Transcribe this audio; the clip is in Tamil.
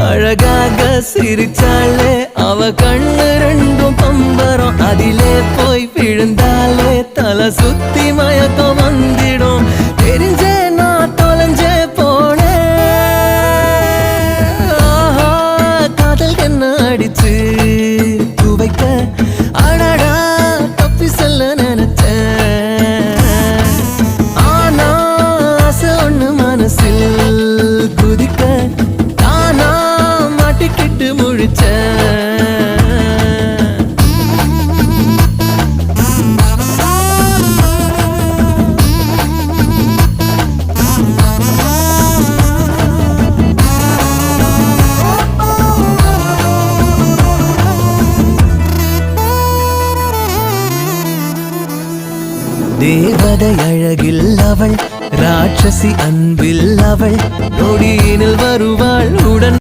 அழகாக சிரிச்சாலே அவ கண்ணு ரெண்டும் பம்பரம் அதிலே போய் விழுந்தாலே தலை சுத்தி மயக்கம் வந்திடும் தெரிஞ்சே நான் தொலைஞ்சே போனேன் காதல் என்ன அடிச்சு துவைக்க அடடா தப்பி சொல்ல நினைச்சேன் ஆனா ஆசை ஒண்ணு மனசில் குதிக்க தானா மாட்டிக்கிட்டு முழிச்சேன் தேவதை அழகில் அவள் ராட்சசி அன்பில் அவள் நொடியினில் வருவாள் உடன்